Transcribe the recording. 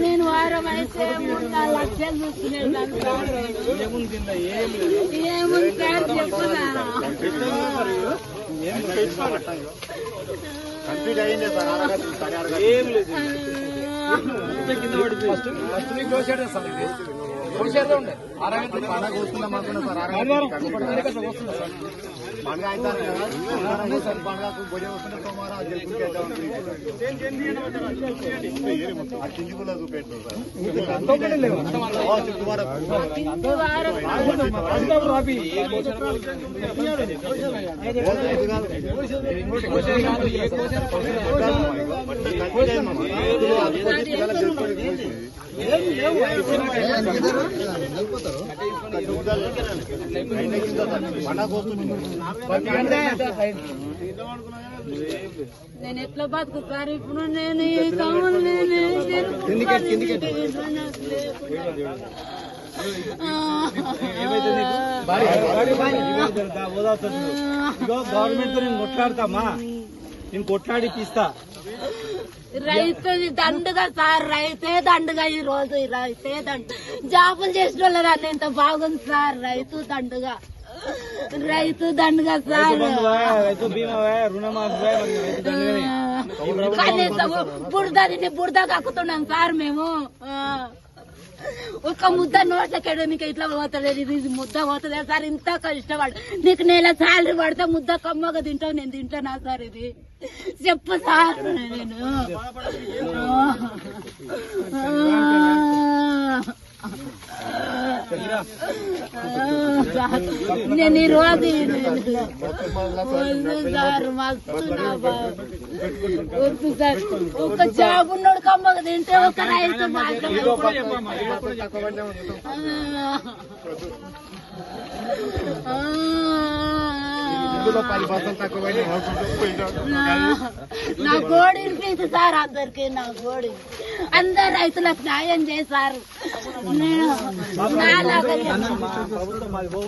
నేను వారం అయితే 3-4 లక్షలు చూసుకునేది ఏముంది సార్ చెప్పుదా కంప్లీట్ అయ్యింది సార్ ఏం లేదు పండగ వస్తున్నాం అనుకున్నా సార్ పండుగ అవుతారు కదా పండుగకు భోజనం వస్తుంటే సోమవారం కింది కూడా చూపెట్టారు నేను ఎట్లా బతుకుతారు ఇప్పుడు నేను గవర్నమెంట్ తో నేను కొట్లాడతామా నేను కొట్లాడిపిస్తా రైతు దండుగా సార్ రైతే దండుగా ఈ రోజు రైతే దండు జాబులు చేసిన వాళ్ళ ఎంత బాగుంది సార్ రైతు దండుగా సార్ రైతు బీమా రుణమాఫీ కనీసం బురద కక్కుతున్నాం సార్ మేము ఒక ముద్ద నోట్లకెడమిక ఇట్లా పోతలేదు ఇది ముద్ద పోతలేదు సార్ ఇంత కష్టపడు నీకు నెల శాలరీ పడితే ముద్ద కమ్మగా తింటావు నేను తింటానా సార్ ఇది చెప్పు సార్ నేను ఈ రోజు సార్ మస్తు వద్దు సార్ ఒక జాబ్ ఉన్నాడు కమ్మగా తింటే ఒక రైతు నా గోడి వినిపించు సార్ అందరికి నా గోడి అందరు రైతులకు న్యాయం చేశారు నేను